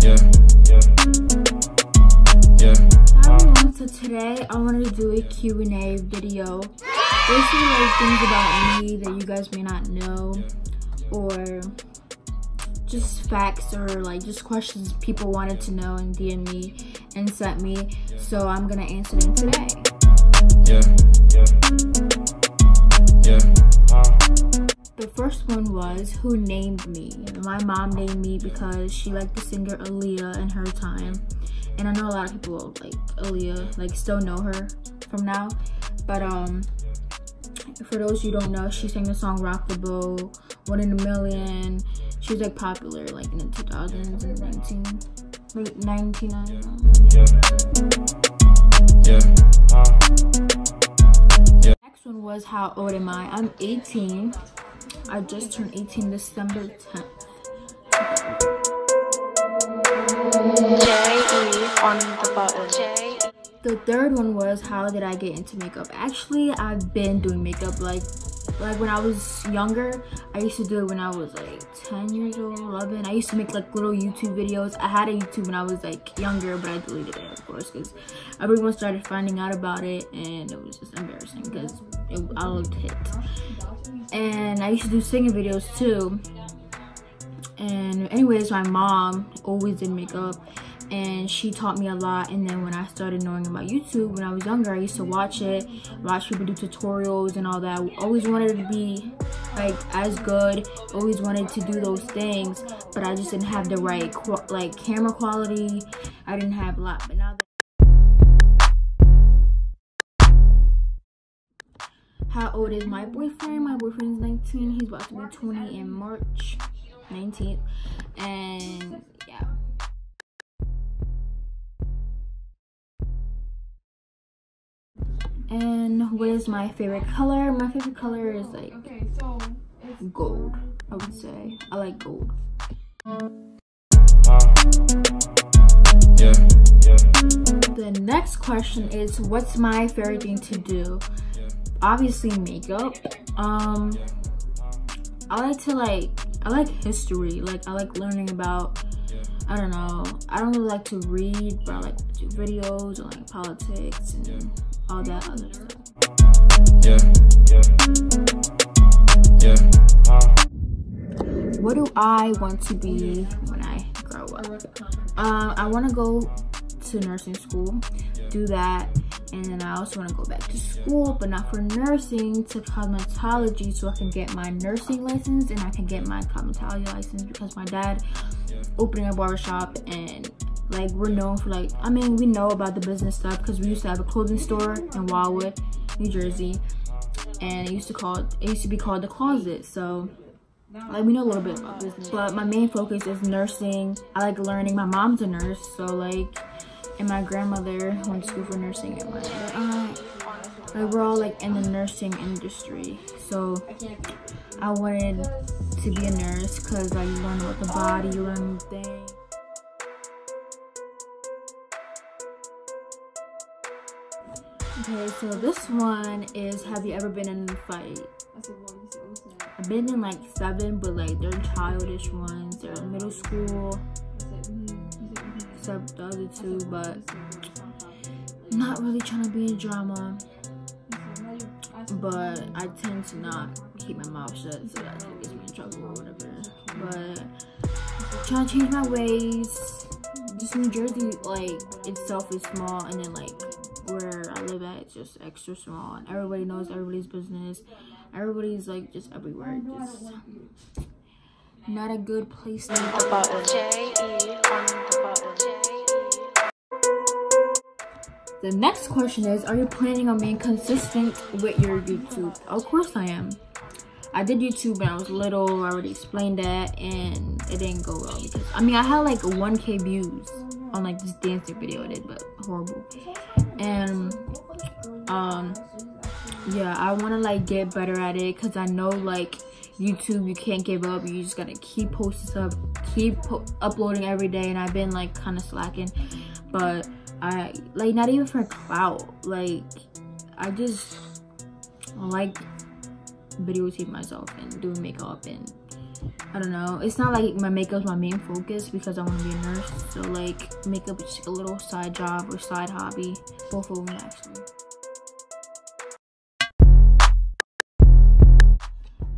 Hi everyone, so today I wanted to do a Q&A video. Basically like things about me that you guys may not know, or just facts, or like just questions people wanted to know and DM me and sent me. So I'm gonna answer them today. The first one was, who named me? My mom named me because she liked the singer Aaliyah in her time. And I know a lot of people like Aaliyah, like still know her from now. But for those who don't know, she sang the song Rock the Boat, 1 in a Million. She was like popular like in the 2000s and 1999. Next one was, how old am I? I'm 18. I just turned 18 December 10th. J.E. on the button. The third one was, how did I get into makeup? Actually, I've been doing makeup like when I was younger. I used to do it when I was like 10 years old, 11. I used to make like little YouTube videos. I had a YouTube when I was like younger, but I deleted it, of course, because everyone started finding out about it and it was just embarrassing because I looked hit. And I used to do singing videos too. And anyways, my mom always did makeup and she taught me a lot. And then when I started knowing about YouTube when I was younger, I used to watch people do tutorials and all that. I always wanted to be like as good, always wanted to do those things, but I just didn't have the right like camera quality. I didn't have a lot. But now how old is my boyfriend? My boyfriend's 19. He's about to be 20 in March 19th. And yeah. And what is my favorite color? My favorite color is like gold, I would say. I like gold. The next question is, what's my favorite thing to do? Obviously makeup. I like history. Like I like learning about, I don't know, I don't really like to read, but I like to do videos on like politics and all that other stuff. What do I want to be when I grow up? I want to go to nursing school, do that. And then I also want to go back to school, but not for nursing, to cosmetology, so I can get my nursing license and I can get my cosmetology license, because my dad opening a barbershop, and like we're known for like, I mean, we know about the business stuff because we used to have a clothing store in Wildwood, New Jersey, and it used to be called The Closet. So like we know a little bit about business, but my main focus is nursing. I like learning. My mom's a nurse, so like, and my grandmother went to school for nursing, and my other aunt. Like we're all like in the nursing industry. So I wanted to be a nurse because like you learn about the body, you learn new things. Okay, so this one is, have you ever been in a fight? I've been in like 7, but like they're childish ones. They're in middle school. Except the other 2, but I'm not really trying to be in drama, but I tend to not keep my mouth shut, so that gets me in trouble or whatever. But I'm trying to change my ways. Just New Jersey like itself is small, and then like where I live at, it's just extra small, and everybody knows everybody's business. Everybody's like just everywhere. Just not a good place to be. The next question is, are you planning on being consistent with your YouTube? Of course I am. I did YouTube when I was little. I already explained that, and it didn't go well because, I mean, I had like 1K views on like this dancing video I did, but horrible. And yeah, I want to like get better at it, because I know like YouTube, you can't give up. You just gotta keep posting stuff, keep uploading every day, and I've been like kind of slacking. But I like, not even for clout, like I just like videotaping myself and doing makeup and I don't know. It's not like my makeup's my main focus because I want to be a nurse. So like makeup is just a little side job or side hobby. Both of them actually.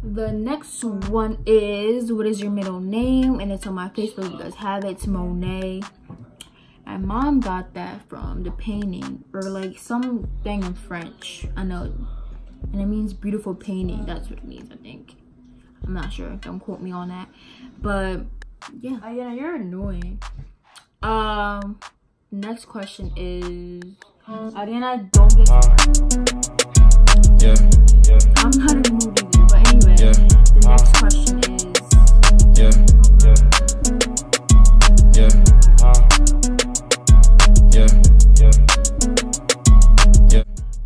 The next one is, what is your middle name? And it's on my Facebook if you guys have it. It's Monet. My mom got that from the painting or like something in French. I know. And it means beautiful painting. That's what it means, I think. I'm not sure. Don't quote me on that. But yeah. Yeah, you're annoying. Next question is, Ariana, don't get started. Yeah. I'm not in the mood either. But anyway, the next question is,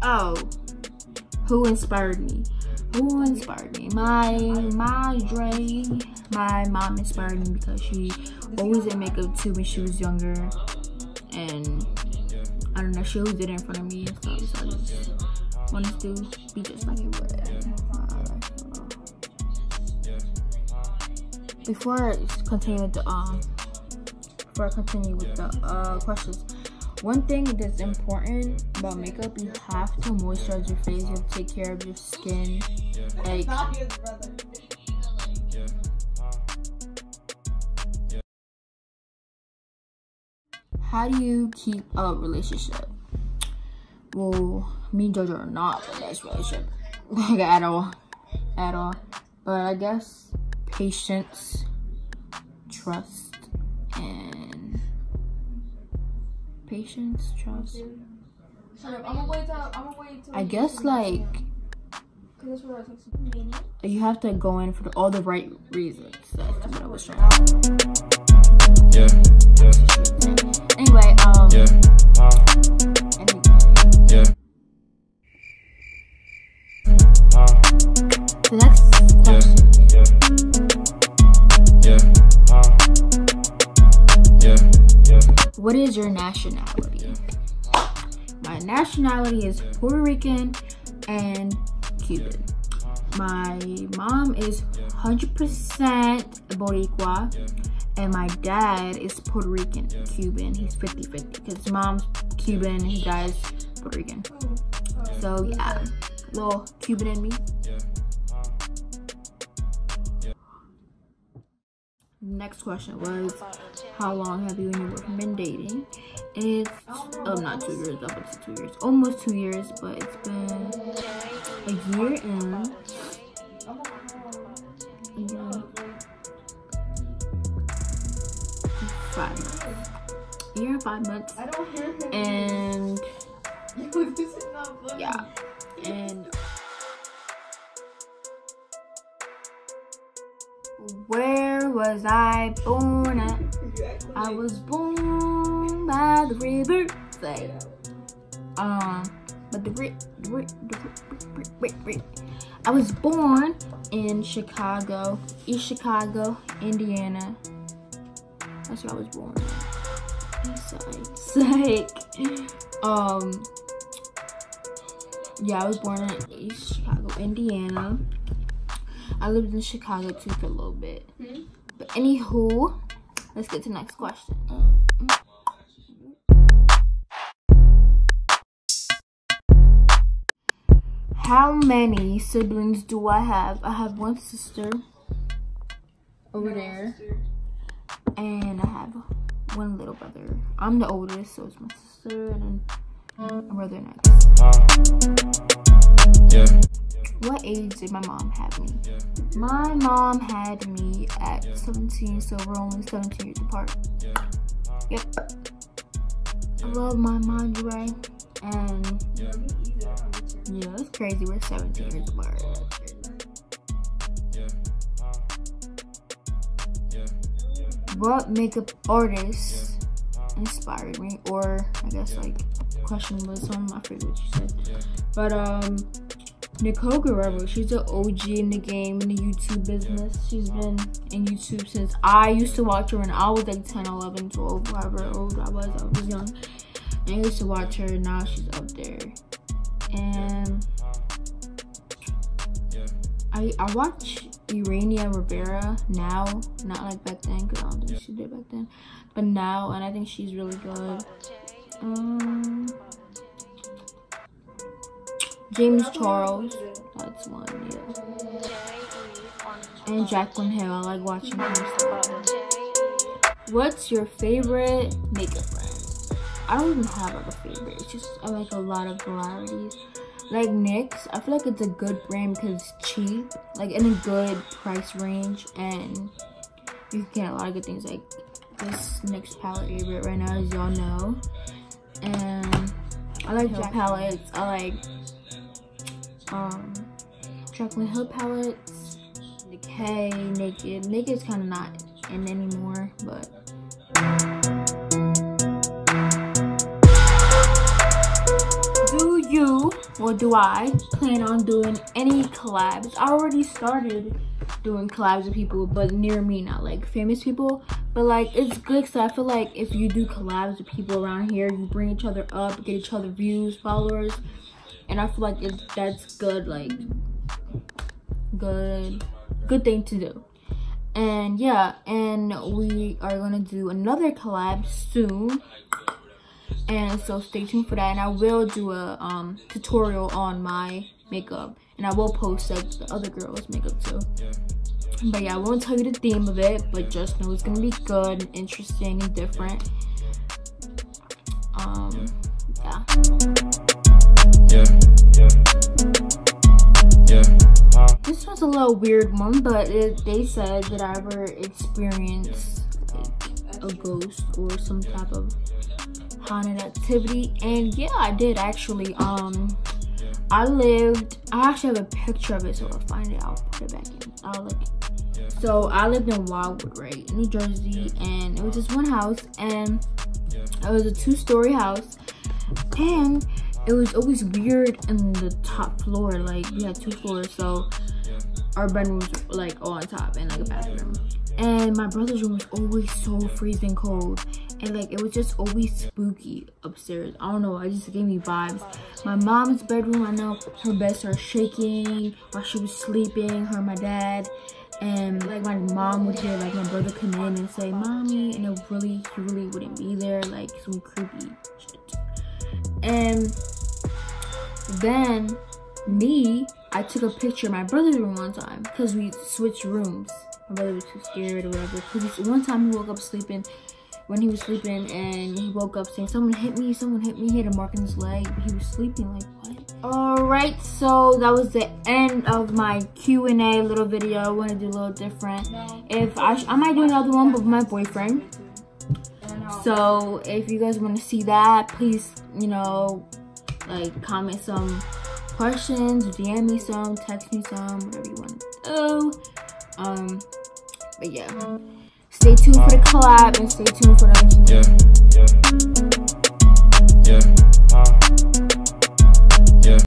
oh, who inspired me? Who inspired me? My mom inspired me because she always did makeup too when she was younger, and I don't know, she always did it in front of me and stuff, so I just wanted to be just like her. Before I continue with the questions, one thing that's important about makeup, you have to moisturize your face. You have to take care of your skin. Like, how do you keep a relationship? Well, me and JoJo are not in this relationship, like at all. But I guess patience, trust, and patience, trust. I guess like you have to go in for all the right reasons. That's what I was trying to say. Anyway, the next question is, what is your nationality? My nationality is Puerto Rican and Cuban. My mom is 100% Boricua, and my dad is Puerto Rican and Cuban. He's 50-50 because his mom's Cuban and his dad is Puerto Rican. So yeah, little Cuban in me. Next question was, how long have you and your boyfriend been dating? It's not 2 years, up to 2 years, almost 2 years, but it's been a year and 5 months. A year and 5 months. And yeah, and where was I born at? I was born by the river. Say, but I was born in Chicago, East Chicago, Indiana. That's where I was born. East side. Yeah, I was born in East Chicago, Indiana. I lived in Chicago too for a little bit. But anywho, let's get to the next question. How many siblings do I have? I have one sister over there. And I have one little brother. I'm the oldest, so it's my sister and then my brother next. What age did my mom have me? My mom had me at 17, so we're only 17 years apart. Yep. I love my mom, right? And yeah, it's crazy. We're 17 years apart. What makeup artist inspired me? Or I guess like question was on, I forget what you said. But Nicole Guerrero, she's an OG in the game, in the YouTube business. She's been in YouTube since I used to watch her when I was like 10, 11, 12, however old I was young. And I used to watch her, now she's up there. And I watch Irania Rivera now, not like back then, because I don't think she did back then, but now, and I think she's really good. James Charles, that's one, yeah. And Jaclyn Hill, I like watching her stuff. What's your favorite makeup brand? I don't even have like a favorite. It's just I like a lot of varieties. Like NYX, I feel like it's a good brand because it's cheap, like in a good price range, and you can get a lot of good things. Like this NYX palette favorite right now, as y'all know. And I like Jack palettes. I like Jaclyn Hill palettes. Decay, Naked. Naked's kind of not in anymore, but. Do I plan on doing any collabs? I already started doing collabs with people, but near me, not like famous people. But like it's good because I feel like if you do collabs with people around here, you bring each other up, get each other views, followers, and I feel like that's good, like good thing to do. And yeah, and we are gonna do another collab soon. And so stay tuned for that, and I will do a tutorial on my makeup, and I will post like the other girls' makeup too. But yeah, I won't tell you the theme of it, but just know it's gonna be good and interesting and different. Yeah. This was a little weird one, but they said that I ever experienced like a ghost or some type of haunted activity, and yeah, I did actually. I actually have a picture of it, so I'll find it, I'll put it back in. So I lived in Wildwood, right, in New Jersey, and it was just one house, and it was a 2-story house, and it was always weird in the top floor. Like we had 2 floors, so our bedroom was like all on top and like a bathroom, and my brother's room was always so freezing cold. And like it was just always spooky upstairs. I don't know, it just gave me vibes. My mom's bedroom, I know her bed started shaking while she was sleeping, her and my dad. And like my mom would hear like my brother come in and say, "Mommy," and he really wouldn't be there, like some creepy shit. And then I took a picture of my brother's room one time because we switched rooms. My brother was too scared or whatever. Because one time he woke up sleeping. When he was sleeping, and he woke up saying, someone hit me, he had a mark in his leg, but he was sleeping, like what? Alright, so that was the end of my Q&A little video. I want to do a little different. If I might do another one with my boyfriend. So if you guys want to see that, please, you know, like comment some questions, DM me some, text me some, whatever you want to do. But yeah. Stay tuned for the collab and stay tuned for the